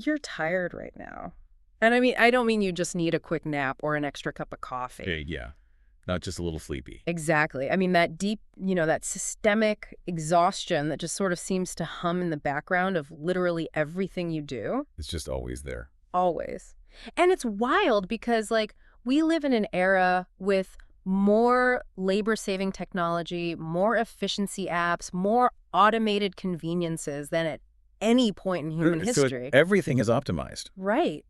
you're tired right now. And I mean, I don't mean you just need a quick nap or an extra cup of coffee. Yeah, not just a little sleepy. Exactly. I mean, that deep, that systemic exhaustion that just sort of seems to hum in the background of literally everything you do. It's just always there. Always. And it's wild because, like, we live in an era with more labor-saving technology, more efficiency apps, more automated conveniences than at any point in human history. Everything is optimized. Right.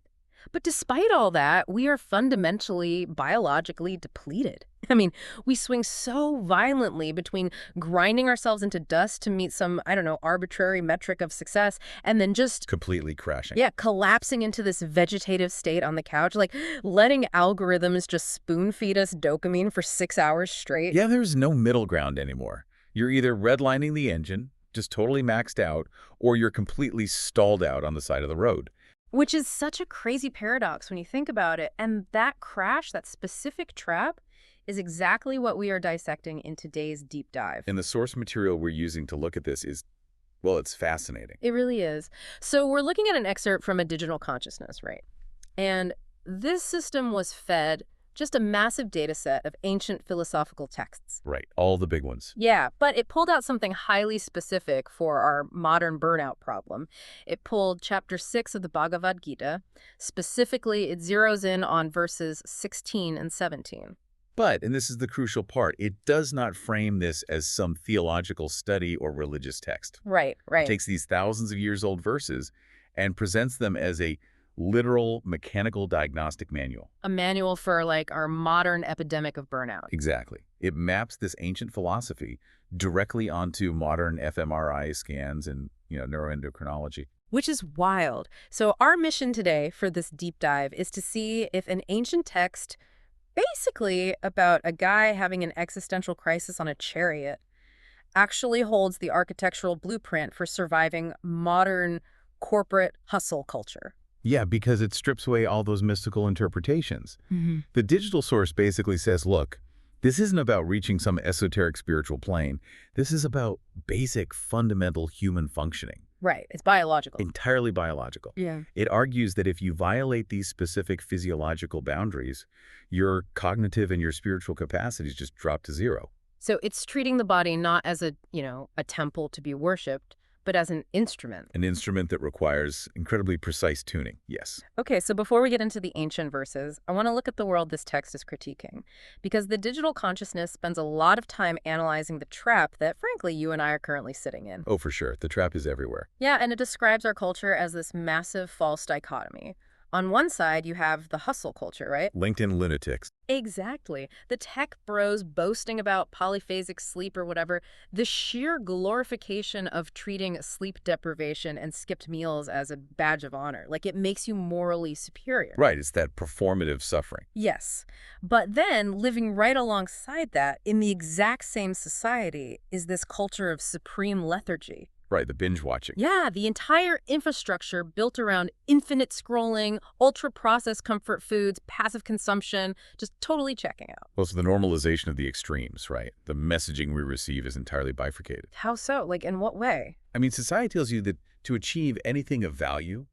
But despite all that, we are fundamentally biologically depleted. I mean, we swing so violently between grinding ourselves into dust to meet some, I don't know, arbitrary metric of success, and then just Completely crashing. yeah, collapsing into this vegetative state on the couch, like letting algorithms just spoon feed us dopamine for 6 hours straight. Yeah, there's no middle ground anymore. You're either redlining the engine, just totally maxed out, or you're completely stalled out on the side of the road. Which is such a crazy paradox when you think about it. And that crash, that specific trap, is exactly what we are dissecting in today's deep dive. And the source material we're using to look at this is, well, it's fascinating. It really is. So we're looking at an excerpt from A Digital Consciousness, right? And this system was fed just a massive data set of ancient philosophical texts. Right, all the big ones. Yeah, but it pulled out something highly specific for our modern burnout problem. It pulled chapter 6 of the Bhagavad Gita. Specifically, it zeroes in on verses 16 and 17. But, and this is the crucial part, it does not frame this as some theological study or religious text. Right. It takes these thousands of years old verses and presents them as a literal mechanical diagnostic manual. A manual for, like, our modern epidemic of burnout. Exactly. It maps this ancient philosophy directly onto modern fMRI scans and, neuroendocrinology. Which is wild. So our mission today for this deep dive is to see if an ancient text, basically about a guy having an existential crisis on a chariot, actually holds the architectural blueprint for surviving modern corporate hustle culture. Yeah, because it strips away all those mystical interpretations. The digital source basically says, look, this isn't about reaching some esoteric spiritual plane. This is about basic, fundamental human functioning. Right. It's biological. Entirely biological. Yeah. It argues that if you violate these specific physiological boundaries, your cognitive and your spiritual capacities just drop to zero. So it's treating the body not as a temple to be worshipped, but as an instrument. An instrument that requires incredibly precise tuning, yes. Okay, so before we get into the ancient verses, I want to look at the world this text is critiquing, because the digital consciousness spends a lot of time analyzing the trap that, frankly, you and I are currently sitting in. Oh, for sure. The trap is everywhere. Yeah, and it describes our culture as this massive false dichotomy. On one side, you have the hustle culture, right? LinkedIn lunatics. Exactly. The tech bros boasting about polyphasic sleep or whatever. The sheer glorification of treating sleep deprivation and skipped meals as a badge of honor. Like, it makes you morally superior. Right, it's that performative suffering. Yes. But then, living right alongside that, in the exact same society, is this culture of supreme lethargy. Right, the binge watching. Yeah, the entire infrastructure built around infinite scrolling, ultra-processed comfort foods, passive consumption, just totally checking out. Well, it's the normalization of the extremes, right? The messaging we receive is entirely bifurcated. How so? Like, in what way? I mean, society tells you that to achieve anything of value,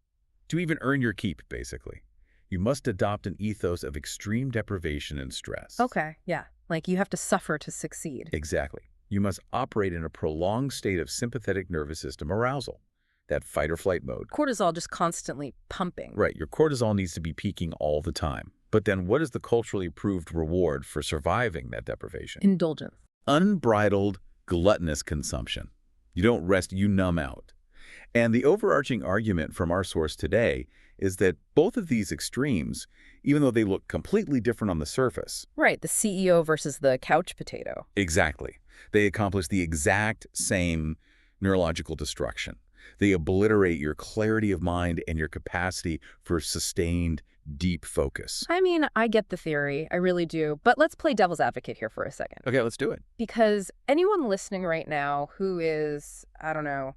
to even earn your keep, basically, you must adopt an ethos of extreme deprivation and stress. Okay, yeah. Like, you have to suffer to succeed. Exactly. You must operate in a prolonged state of sympathetic nervous system arousal, that fight-or-flight mode. Cortisol just constantly pumping. Right, your cortisol needs to be peaking all the time. But then what is the culturally approved reward for surviving that deprivation? Indulgence. Unbridled, gluttonous consumption. You don't rest, you numb out. And the overarching argument from our source today is that both of these extremes, even though they look completely different on the surface. Right, the CEO versus the couch potato. Exactly. They accomplish the exact same neurological destruction. They obliterate your clarity of mind and your capacity for sustained, deep focus. I mean, I get the theory. I really do. But let's play devil's advocate here for a second. Okay, let's do it. Because anyone listening right now who is, I don't know,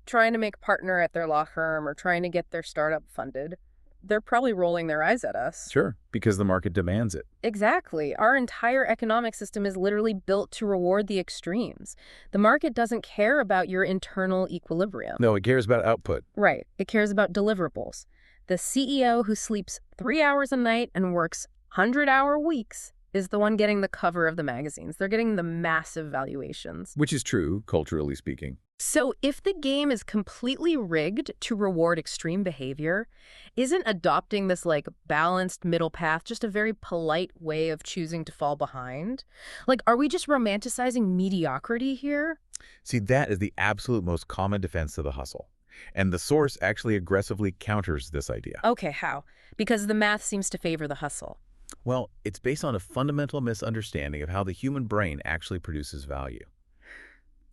trying to make partner at their law firm or trying to get their startup funded, they're probably rolling their eyes at us. Sure, because the market demands it. Exactly. Our entire economic system is literally built to reward the extremes. The market doesn't care about your internal equilibrium. No, it cares about output. Right. It cares about deliverables. The CEO who sleeps 3 hours a night and works 100-hour weeks is the one getting the cover of the magazines. They're getting the massive valuations. Which is true, culturally speaking. So if the game is completely rigged to reward extreme behavior, isn't adopting this like balanced middle path just a very polite way of choosing to fall behind? Like, are we just romanticizing mediocrity here? See, that is the absolute most common defense to the hustle. And the source actually aggressively counters this idea. Okay, how? Because the math seems to favor the hustle. Well, it's based on a fundamental misunderstanding of how the human brain actually produces value.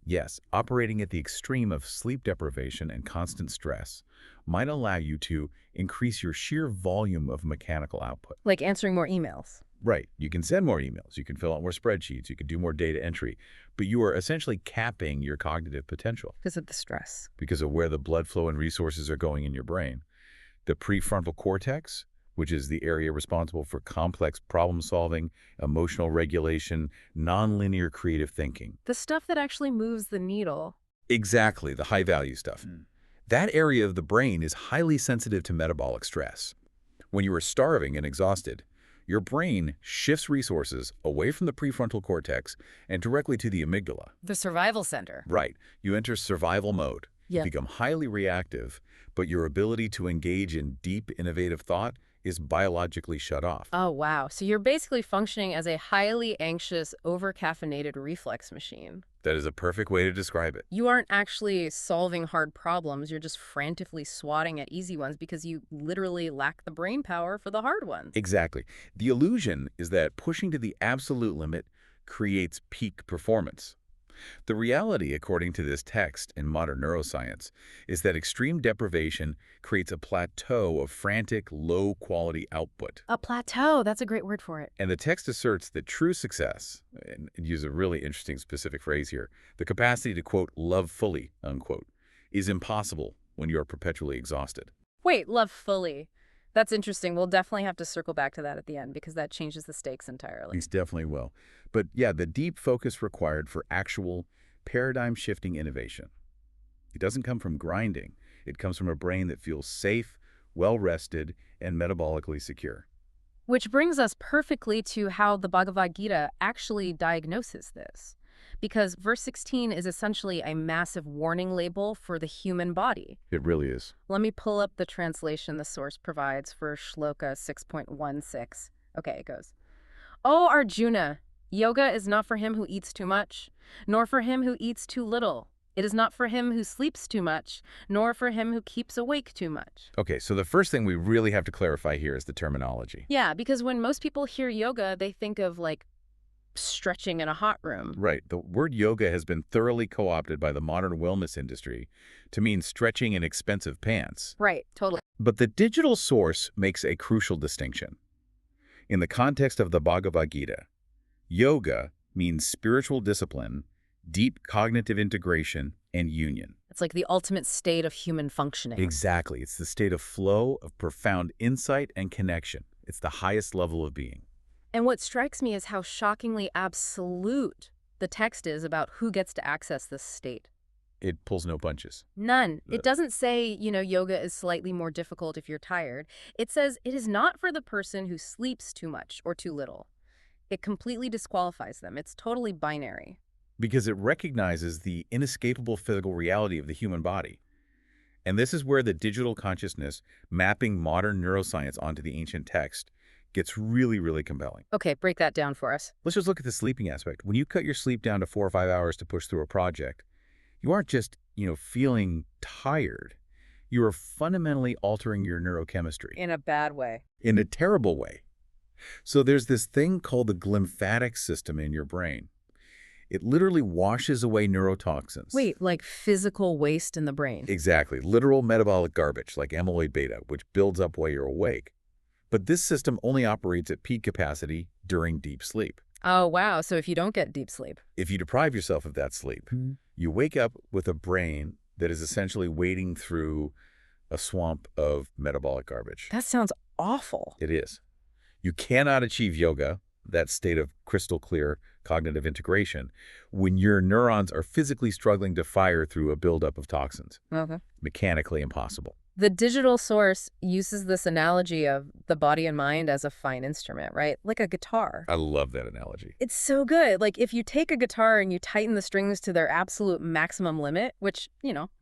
Yes, operating at the extreme of sleep deprivation and constant stress might allow you to increase your sheer volume of mechanical output. Like answering more emails. Right, you can send more emails, you can fill out more spreadsheets, you can do more data entry, but you are essentially capping your cognitive potential Because of the stress. because of where the blood flow and resources are going in your brain. The prefrontal cortex, which is the area responsible for complex problem solving, emotional regulation, nonlinear creative thinking. The stuff that actually moves the needle. Exactly, the high value stuff. That area of the brain is highly sensitive to metabolic stress. When you are starving and exhausted, your brain shifts resources away from the prefrontal cortex and directly to the amygdala. The survival center. Right, you enter survival mode. Yeah. You become highly reactive, but your ability to engage in deep, innovative thought is biologically shut off. Oh, wow. So you're basically functioning as a highly anxious, over-caffeinated reflex machine. That is a perfect way to describe it. You aren't actually solving hard problems. You're just frantically swatting at easy ones because you literally lack the brain power for the hard ones. Exactly. The illusion is that pushing to the absolute limit creates peak performance. The reality, according to this text in modern neuroscience, is that extreme deprivation creates a plateau of frantic, low-quality output. A plateau. That's a great word for it. And the text asserts that true success, and use a really interesting specific phrase here, the capacity to, quote, love fully, unquote, is impossible when you are perpetually exhausted. Wait, love fully. That's interesting. We'll definitely have to circle back to that at the end because that changes the stakes entirely. These definitely will. But yeah, the deep focus required for actual paradigm-shifting innovation. It doesn't come from grinding. It comes from a brain that feels safe, well-rested, and metabolically secure. Which brings us perfectly to how the Bhagavad Gita actually diagnoses this. Because verse 16 is essentially a massive warning label for the human body. It really is. Let me pull up the translation the source provides for shloka 6.16. Okay, it goes, "O Arjuna, yoga is not for him who eats too much, nor for him who eats too little. It is not for him who sleeps too much, nor for him who keeps awake too much." Okay, so the first thing we really have to clarify here is the terminology. Yeah, because when most people hear yoga, they think of like stretching in a hot room. Right. The word yoga has been thoroughly co-opted by the modern wellness industry to mean stretching in expensive pants. Right, totally. But the digital source makes a crucial distinction. In the context of the Bhagavad Gita, yoga means spiritual discipline, deep cognitive integration, and union. It's like the ultimate state of human functioning. Exactly. It's the state of flow, of profound insight and connection. It's the highest level of being. And what strikes me is how shockingly absolute the text is about who gets to access this state. It pulls no punches. None. It doesn't say, yoga is slightly more difficult if you're tired. It says it is not for the person who sleeps too much or too little. It completely disqualifies them. It's totally binary. Because it recognizes the inescapable physical reality of the human body. And this is where the digital consciousness mapping modern neuroscience onto the ancient text gets really, really compelling. Okay, break that down for us. Let's just look at the sleeping aspect. When you cut your sleep down to 4 or 5 hours to push through a project, you aren't just, feeling tired. You are fundamentally altering your neurochemistry. In a bad way. In a terrible way. So there's this thing called the glymphatic system in your brain. It literally washes away neurotoxins. Wait, like physical waste in the brain? Exactly. Literal metabolic garbage like amyloid beta, which builds up while you're awake. But this system only operates at peak capacity during deep sleep. Oh, wow. So if you don't get deep sleep. If you deprive yourself of that sleep, you wake up with a brain that is essentially wading through a swamp of metabolic garbage. That sounds awful. It is. You cannot achieve yoga, that state of crystal clear cognitive integration, when your neurons are physically struggling to fire through a buildup of toxins. Okay. Mechanically impossible. The digital source uses this analogy of the body and mind as a fine instrument, right? Like a guitar. I love that analogy. It's so good. Like if you take a guitar and you tighten the strings to their absolute maximum limit, which,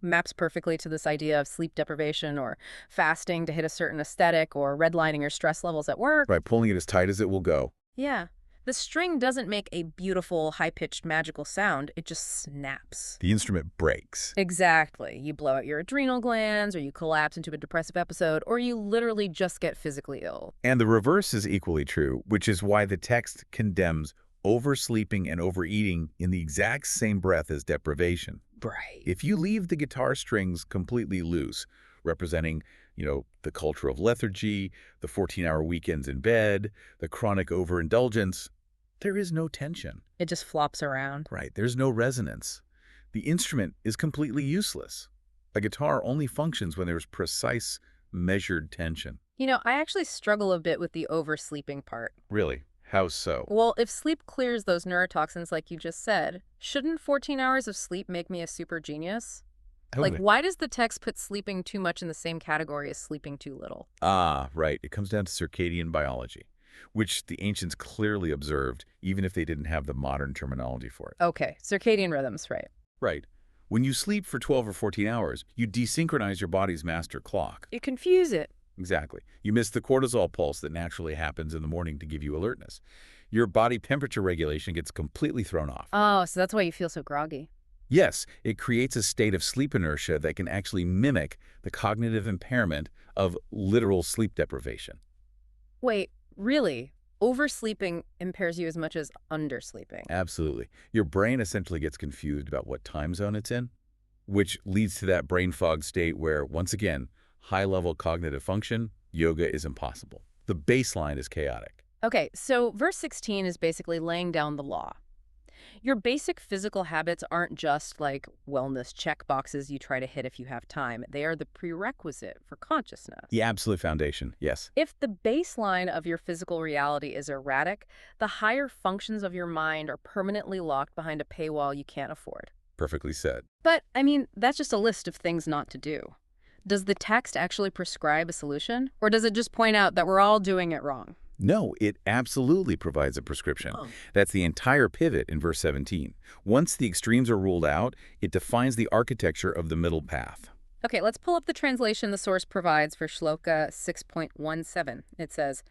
maps perfectly to this idea of sleep deprivation or fasting to hit a certain aesthetic or redlining your stress levels at work. Right, pulling it as tight as it will go. Yeah. The string doesn't make a beautiful, high-pitched, magical sound. It just snaps. The instrument breaks. Exactly. You blow out your adrenal glands, or you collapse into a depressive episode, or you literally just get physically ill. And the reverse is equally true, which is why the text condemns oversleeping and overeating in the exact same breath as deprivation. Right. If you leave the guitar strings completely loose, representing, the culture of lethargy, the 14-hour weekends in bed, the chronic overindulgence, there is no tension. It just flops around. Right, there's no resonance. The instrument is completely useless. A guitar only functions when there's precise, measured tension. I actually struggle a bit with the oversleeping part. Really? How so? Well, if sleep clears those neurotoxins like you just said, shouldn't 14 hours of sleep make me a super genius? Like, why does the text put sleeping too much in the same category as sleeping too little? Ah, right. It comes down to circadian biology, which the ancients clearly observed, even if they didn't have the modern terminology for it. Okay, circadian rhythms, right. Right. When you sleep for 12 or 14 hours, you desynchronize your body's master clock. You confuse it. Exactly. You miss the cortisol pulse that naturally happens in the morning to give you alertness. Your body temperature regulation gets completely thrown off. Oh, so that's why you feel so groggy. Yes, it creates a state of sleep inertia that can actually mimic the cognitive impairment of literal sleep deprivation. Wait, really? Oversleeping impairs you as much as undersleeping? Absolutely. Your brain essentially gets confused about what time zone it's in, which leads to that brain fog state where, once again, high-level cognitive function, yoga is impossible. The baseline is chaotic. Okay, so verse 16 is basically laying down the law. Your basic physical habits aren't just like wellness check boxes you try to hit if you have time. They are the prerequisite for consciousness. The absolute foundation, yes. If the baseline of your physical reality is erratic, the higher functions of your mind are permanently locked behind a paywall you can't afford. Perfectly said. But, that's just a list of things not to do. Does the text actually prescribe a solution? Or does it just point out that we're all doing it wrong? No, it absolutely provides a prescription. Oh. That's the entire pivot in verse 17. Once the extremes are ruled out, it defines the architecture of the middle path. Okay, let's pull up the translation the source provides for shloka 6.17. It says,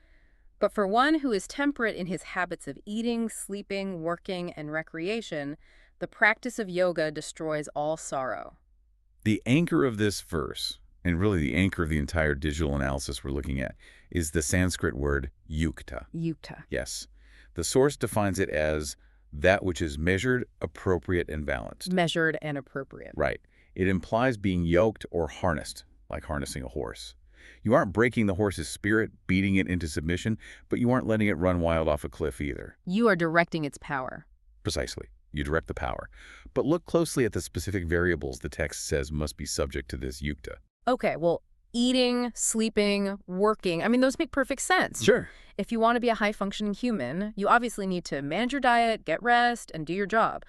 "But for one who is temperate in his habits of eating, sleeping, working, and recreation, the practice of yoga destroys all sorrow." The anchor of this verse, and really the anchor of the entire digital analysis we're looking at, is the Sanskrit word yukta. Yukta. Yes. The source defines it as that which is measured, appropriate, and balanced. Measured and appropriate. Right. It implies being yoked or harnessed, like harnessing a horse. You aren't breaking the horse's spirit, beating it into submission, but you aren't letting it run wild off a cliff either. You are directing its power. Precisely. You direct the power. But look closely at the specific variables the text says must be subject to this yukta. Okay, well, eating, sleeping, working, those make perfect sense. Sure. If you want to be a high-functioning human, you obviously need to manage your diet, get rest, and do your job.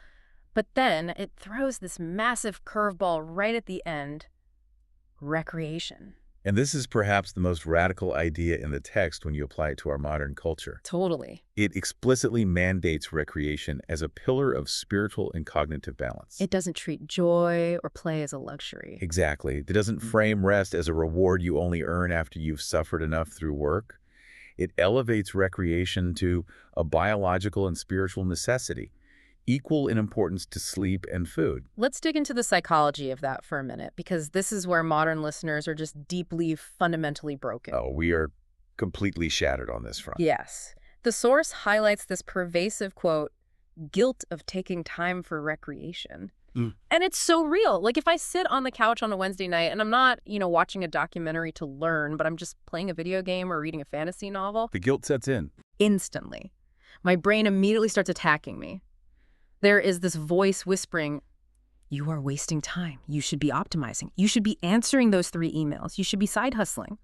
But then it throws this massive curveball right at the end: recreation. And this is perhaps the most radical idea in the text when you apply it to our modern culture. Totally. It explicitly mandates recreation as a pillar of spiritual and cognitive balance. It doesn't treat joy or play as a luxury. Exactly. It doesn't frame rest as a reward you only earn after you've suffered enough through work. It elevates recreation to a biological and spiritual necessity, equal in importance to sleep and food. Let's dig into the psychology of that for a minute, because this is where modern listeners are just deeply, fundamentally broken. Oh, we are completely shattered on this front. Yes. The source highlights this pervasive, quote, guilt of taking time for recreation. And it's so real. Like if I sit on the couch on a Wednesday night and I'm not, watching a documentary to learn, but I'm just playing a video game or reading a fantasy novel. The guilt sets in. Instantly. My brain immediately starts attacking me. There is this voice whispering, You are wasting time. You should be optimizing. You should be answering those 3 emails. You should be side hustling.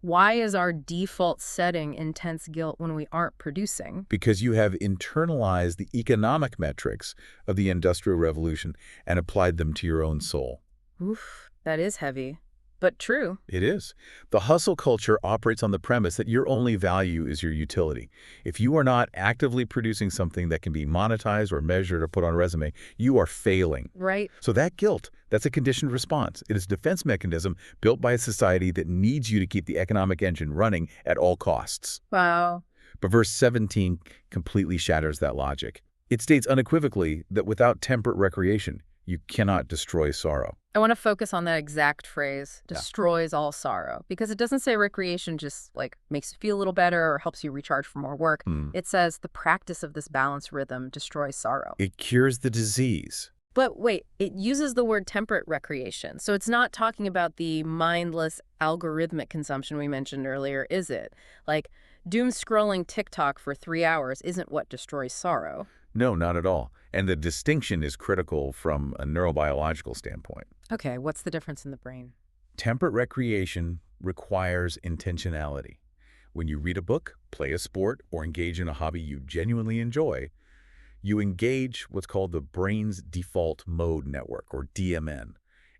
Why is our default setting intense guilt when we aren't producing? Because you have internalized the economic metrics of the Industrial Revolution and applied them to your own soul. Oof, that is heavy, but true. It is. The hustle culture operates on the premise that your only value is your utility. If you are not actively producing something that can be monetized or measured or put on a resume, you are failing. Right. So that guilt, that's a conditioned response. It is a defense mechanism built by a society that needs you to keep the economic engine running at all costs. Wow. But verse 17 completely shatters that logic. It states unequivocally that without temperate recreation, you cannot destroy sorrow. I want to focus on that exact phrase, Yeah. destroys all sorrow, because it doesn't say recreation just like makes you feel a little better or helps you recharge for more work. It says the practice of this balanced rhythm destroys sorrow. It cures the disease. But wait, it uses the word temperate recreation. So it's not talking about the mindless algorithmic consumption we mentioned earlier, is it? Like doom scrolling TikTok for 3 hours isn't what destroys sorrow. No, not at all. And the distinction is critical from a neurobiological standpoint. Okay, what's the difference in the brain? Temperate recreation requires intentionality. When you read a book, play a sport, or engage in a hobby you genuinely enjoy, you engage what's called the brain's default mode network, or DMN,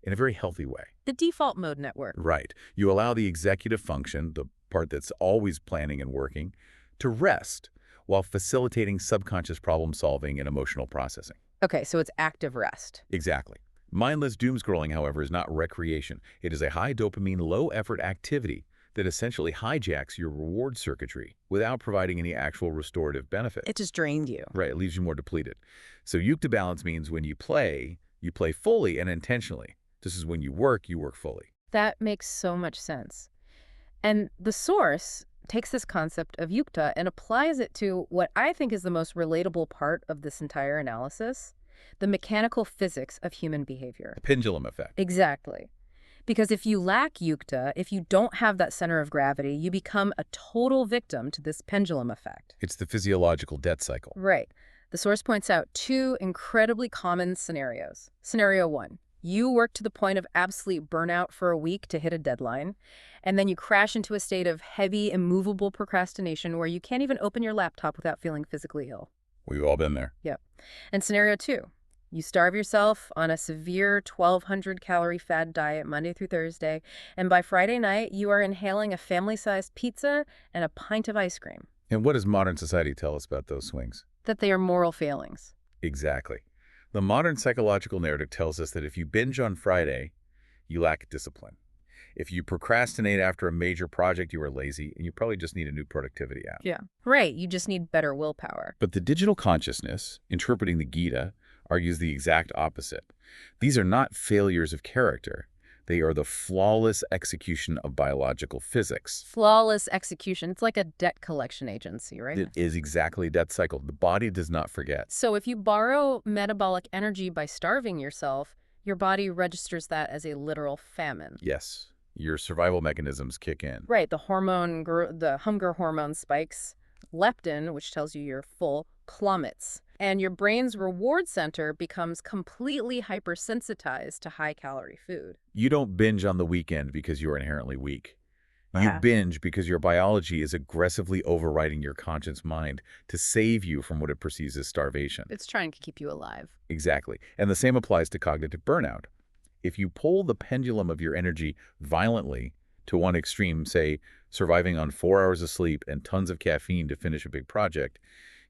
in a very healthy way. The default mode network. Right. You allow the executive function, the part that's always planning and working, to rest while facilitating subconscious problem solving and emotional processing. Okay, so it's active rest. Exactly. Mindless doom scrolling, however, is not recreation. It is a high dopamine, low effort activity that essentially hijacks your reward circuitry without providing any actual restorative benefit. It just drained you. Right, it leaves you more depleted. So yukta balance means when you play fully and intentionally. This is when you work fully. That makes so much sense. And the source takes this concept of yukta and applies it to what I think is the most relatable part of this entire analysis, the mechanical physics of human behavior. The pendulum effect. Exactly. Because if you lack yukta, if you don't have that center of gravity, you become a total victim to this pendulum effect. It's the physiological debt cycle. Right. The source points out 2 incredibly common scenarios. Scenario 1. You work to the point of absolute burnout for a week to hit a deadline, and then you crash into a state of heavy, immovable procrastination where you can't even open your laptop without feeling physically ill. We've all been there. Yep. And scenario 2. You starve yourself on a severe 1,200-calorie fad diet Monday through Thursday, and by Friday night, you are inhaling a family-sized pizza and a pint of ice cream. And what does modern society tell us about those swings? That they are moral failings. Exactly. The modern psychological narrative tells us that if you binge on Friday, you lack discipline. If you procrastinate after a major project, you are lazy, and you probably just need a new productivity app. Yeah. Right. You just need better willpower. But the digital consciousness, interpreting the Gita, argues the exact opposite. These are not failures of character. They are the flawless execution of biological physics. Flawless execution. It's like a debt collection agency, right? It is exactly that cycle. The body does not forget. So if you borrow metabolic energy by starving yourself, your body registers that as a literal famine. Yes, your survival mechanisms kick in. Right. The hunger hormone spikes. Leptin, which tells you you're full, plummets. And your brain's reward center becomes completely hypersensitized to high-calorie food. You don't binge on the weekend because you're inherently weak. You binge because your biology is aggressively overriding your conscious mind to save you from what it perceives as starvation. It's trying to keep you alive. Exactly. And the same applies to cognitive burnout. If you pull the pendulum of your energy violently to one extreme, say, surviving on 4 hours of sleep and tons of caffeine to finish a big project,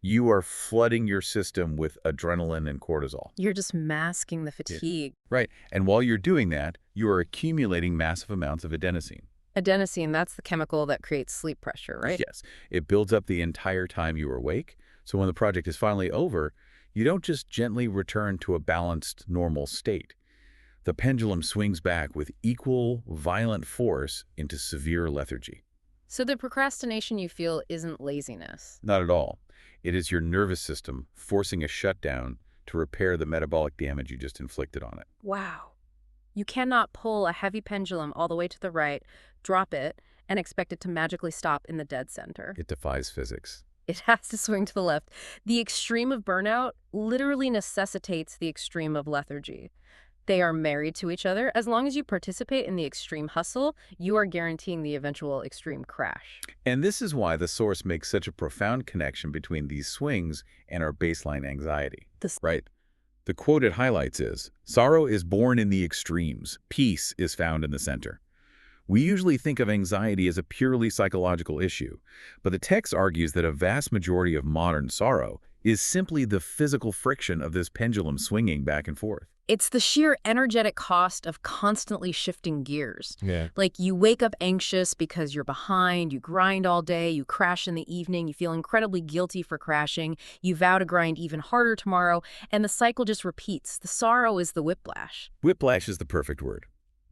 you are flooding your system with adrenaline and cortisol. You're just masking the fatigue. Right. And while you're doing that, you are accumulating massive amounts of adenosine. Adenosine, that's the chemical that creates sleep pressure, right? Yes. It builds up the entire time you are awake. So when the project is finally over, you don't just gently return to a balanced, normal state. The pendulum swings back with equal, violent force into severe lethargy. So the procrastination you feel isn't laziness. Not at all. It is your nervous system forcing a shutdown to repair the metabolic damage you just inflicted on it. Wow. You cannot pull a heavy pendulum all the way to the right, drop it, and expect it to magically stop in the dead center. It defies physics. It has to swing to the left. The extreme of burnout literally necessitates the extreme of lethargy. They are married to each other. As long as you participate in the extreme hustle, you are guaranteeing the eventual extreme crash. And this is why the source makes such a profound connection between these swings and our baseline anxiety. This Right. The quote it highlights is, "Sorrow is born in the extremes. Peace is found in the center." We usually think of anxiety as a purely psychological issue, but the text argues that a vast majority of modern sorrow is simply the physical friction of this pendulum swinging back and forth. It's the sheer energetic cost of constantly shifting gears. Yeah. Like you wake up anxious because you're behind, you grind all day, you crash in the evening, you feel incredibly guilty for crashing, you vow to grind even harder tomorrow, and the cycle just repeats. The sorrow is the whiplash. Whiplash is the perfect word.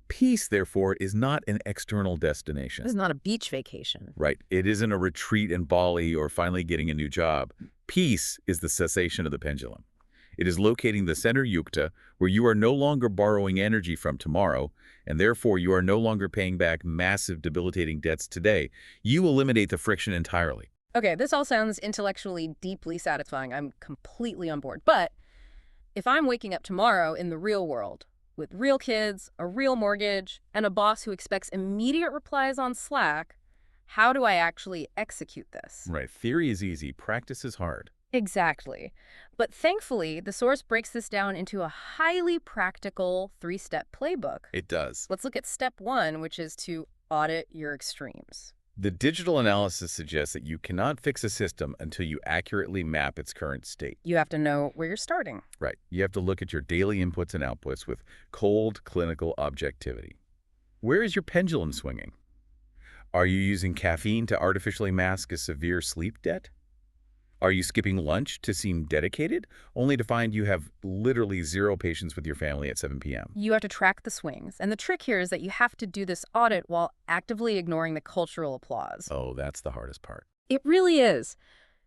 Peace, therefore, is not an external This destination. is not a beach vacation. Right. It isn't a retreat in Bali or finally getting a new job. Peace is the cessation of the pendulum. It is locating the center yukta, where you are no longer borrowing energy from tomorrow, and therefore you are no longer paying back massive debilitating debts today. You eliminate the friction entirely. Okay, this all sounds intellectually deeply satisfying. I'm completely on board. But if I'm waking up tomorrow in the real world, with real kids, a real mortgage, and a boss who expects immediate replies on Slack, how do I actually execute this? Right. Theory is easy. Practice is hard. Exactly. But thankfully, the source breaks this down into a highly practical three-step playbook. It does. Let's look at step one, which is to audit your extremes. The digital analysis suggests that you cannot fix a system until you accurately map its current state. You have to know where you're starting. Right. You have to look at your daily inputs and outputs with cold, clinical objectivity. Where is your pendulum swinging? Are you using caffeine to artificially mask a severe sleep debt? Are you skipping lunch to seem dedicated, only to find you have literally zero patience with your family at 7 p.m.? You have to track the swings. And the trick here is that you have to do this audit while actively ignoring the cultural applause. Oh, that's the hardest part. It really is.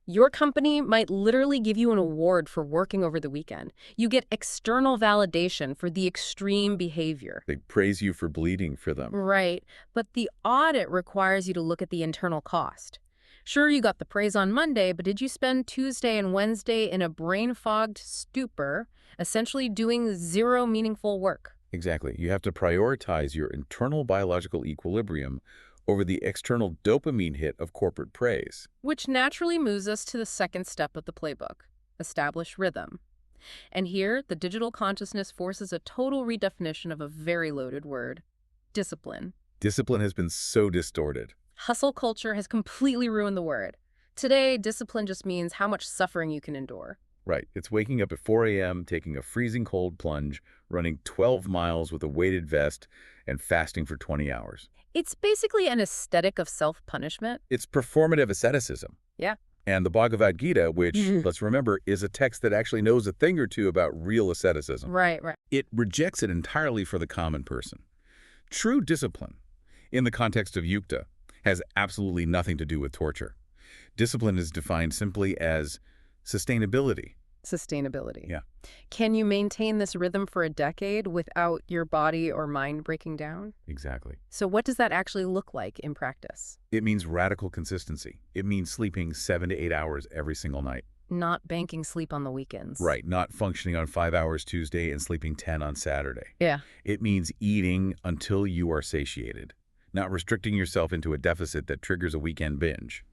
Your company might literally give you an award for working over the weekend. You get external validation for the extreme behavior. They praise you for bleeding for them. Right. But the audit requires you to look at the internal cost. Sure, you got the praise on Monday, but did you spend Tuesday and Wednesday in a brain-fogged stupor, essentially doing zero meaningful work? Exactly. You have to prioritize your internal biological equilibrium over the external dopamine hit of corporate praise. Which naturally moves us to the second step of the playbook, establish rhythm. And here, the digital consciousness forces a total redefinition of a very loaded word, discipline. Discipline has been so distorted. Hustle culture has completely ruined the word. Today, discipline just means how much suffering you can endure. Right. It's waking up at 4 a.m., taking a freezing cold plunge, running 12 miles with a weighted vest, and fasting for 20 hours. It's basically an aesthetic of self-punishment. It's performative asceticism. Yeah. And the Bhagavad Gita, which, Mhm. let's remember, is a text that actually knows a thing or two about real asceticism. Right. It rejects it entirely for the common person. True discipline, in the context of yukta, has absolutely nothing to do with torture. Discipline is defined simply as sustainability. Sustainability. Yeah. Can you maintain this rhythm for a decade without your body or mind breaking down? Exactly. So what does that actually look like in practice? It means radical consistency. It means sleeping 7 to 8 hours every single night. Not banking sleep on the weekends. Right, not functioning on 5 hours Tuesday and sleeping 10 on Saturday. Yeah. It means eating until you are satiated, not restricting yourself into a deficit that triggers a weekend binge,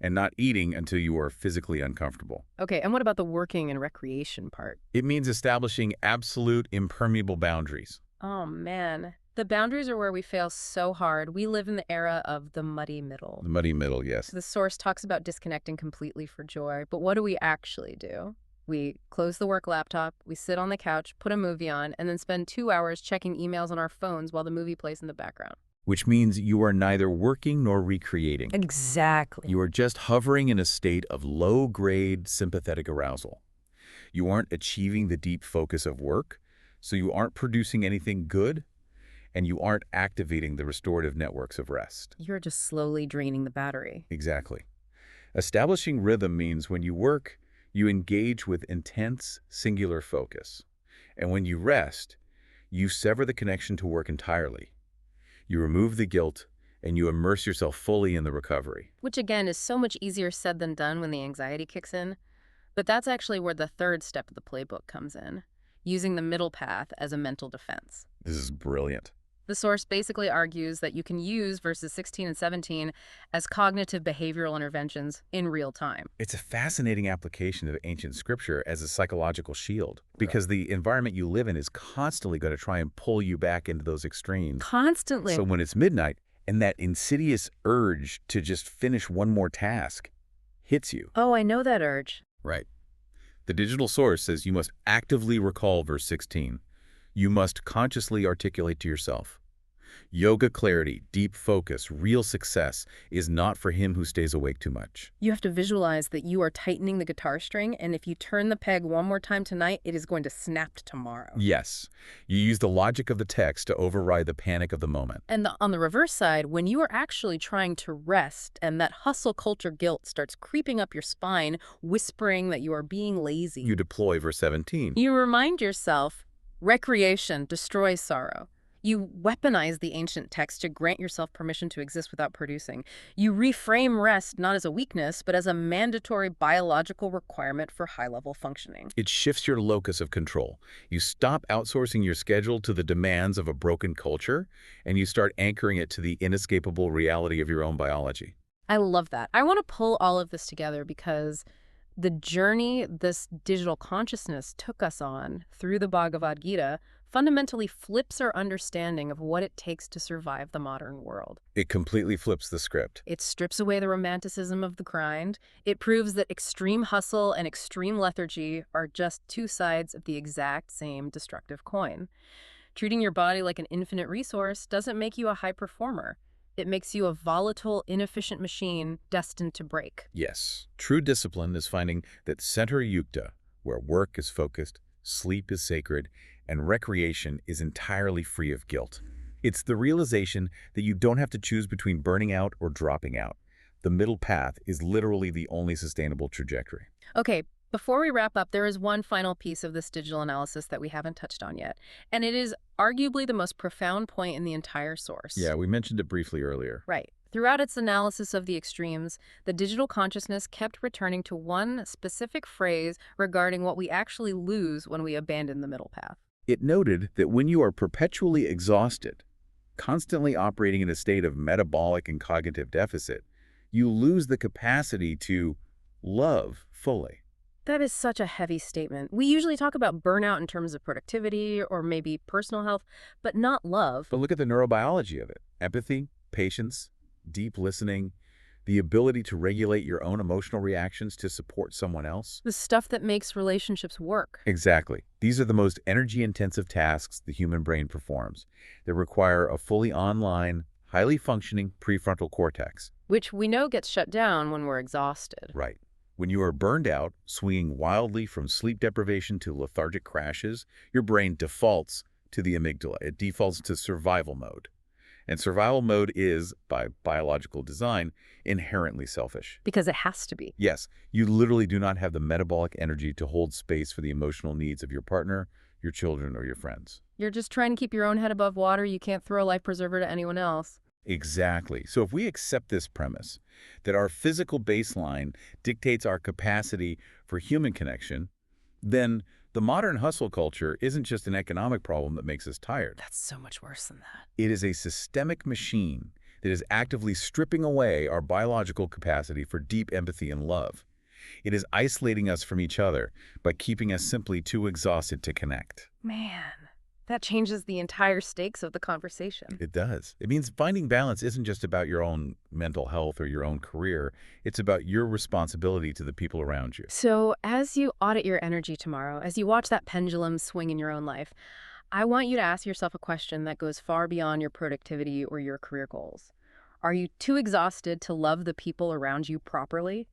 and not eating until you are physically uncomfortable. Okay, and what about the working and recreation part? It means establishing absolute impermeable boundaries. Oh, man. The boundaries are where we fail so hard. We live in the era of the muddy middle. The muddy middle, yes. The source talks about disconnecting completely for joy, but what do we actually do? We close the work laptop, we sit on the couch, put a movie on, and then spend 2 hours checking emails on our phones while the movie plays in the background. Which means you are neither working nor recreating. Exactly. You are just hovering in a state of low-grade sympathetic arousal. You aren't achieving the deep focus of work, so you aren't producing anything good, and you aren't activating the restorative networks of rest. You're just slowly draining the battery. Exactly. Establishing rhythm means when you work, you engage with intense, singular focus. And when you rest, you sever the connection to work entirely. You remove the guilt and you immerse yourself fully in the recovery. Which again is so much easier said than done when the anxiety kicks in. But that's actually where the third step of the playbook comes in, using the middle path as a mental defense. This is brilliant. The source basically argues that you can use verses 16 and 17 as cognitive behavioral interventions in real time. It's a fascinating application of ancient scripture as a psychological shield because the environment you live in is constantly going to try and pull you back into those extremes. Constantly. So when it's midnight and that insidious urge to just finish one more task hits you. Oh, I know that urge. Right. The digital source says you must actively recall verse 16. You must consciously articulate to yourself. Yoga clarity, deep focus, real success is not for him who stays awake too much. You have to visualize that you are tightening the guitar string, and if you turn the peg one more time tonight, it is going to snap tomorrow. Yes, you use the logic of the text to override the panic of the moment. And on the reverse side, when you are actually trying to rest and that hustle culture guilt starts creeping up your spine, whispering that you are being lazy, You deploy verse 17. you remind yourself, recreation destroys sorrow. You weaponize the ancient text to grant yourself permission to exist without producing. You reframe rest not as a weakness, but as a mandatory biological requirement for high-level functioning. It shifts your locus of control. You stop outsourcing your schedule to the demands of a broken culture, and you start anchoring it to the inescapable reality of your own biology. I love that. I want to pull all of this together because the journey this digital consciousness took us on through the Bhagavad Gita fundamentally flips our understanding of what it takes to survive the modern world. It completely flips the script. It strips away the romanticism of the grind. It proves that extreme hustle and extreme lethargy are just two sides of the exact same destructive coin. Treating your body like an infinite resource doesn't make you a high performer. It makes you a volatile, inefficient machine destined to break. Yes, true discipline is finding that center yukta, where work is focused, sleep is sacred, and recreation is entirely free of guilt. It's the realization that you don't have to choose between burning out or dropping out. The middle path is literally the only sustainable trajectory. Okay, before we wrap up, there is one final piece of this digital analysis that we haven't touched on yet, and it is arguably the most profound point in the entire source. Yeah, we mentioned it briefly earlier. Right. Throughout its analysis of the extremes, the digital consciousness kept returning to one specific phrase regarding what we actually lose when we abandon the middle path. It noted that when you are perpetually exhausted, constantly operating in a state of metabolic and cognitive deficit, you lose the capacity to love fully. That is such a heavy statement. We usually talk about burnout in terms of productivity or maybe personal health, but not love. But look at the neurobiology of it. Empathy, patience, deep listening, the ability to regulate your own emotional reactions to support someone else. The stuff that makes relationships work. Exactly. These are the most energy-intensive tasks the human brain performs. They require a fully online, highly functioning prefrontal cortex. Which we know gets shut down when we're exhausted. Right. When you are burned out, swinging wildly from sleep deprivation to lethargic crashes, your brain defaults to the amygdala. It defaults to survival mode. And survival mode is, by biological design, inherently selfish. Because it has to be. Yes, you literally do not have the metabolic energy to hold space for the emotional needs of your partner, your children, or your friends. You're just trying to keep your own head above water. You can't throw a life preserver to anyone else. Exactly. So if we accept this premise, that our physical baseline dictates our capacity for human connection, then the modern hustle culture isn't just an economic problem that makes us tired. That's so much worse than that. It is a systemic machine that is actively stripping away our biological capacity for deep empathy and love. It is isolating us from each other by keeping us simply too exhausted to connect. Man, that changes the entire stakes of the conversation. It does. It means finding balance isn't just about your own mental health or your own career. It's about your responsibility to the people around you. So as you audit your energy tomorrow, as you watch that pendulum swing in your own life, I want you to ask yourself a question that goes far beyond your productivity or your career goals. Are you too exhausted to love the people around you properly?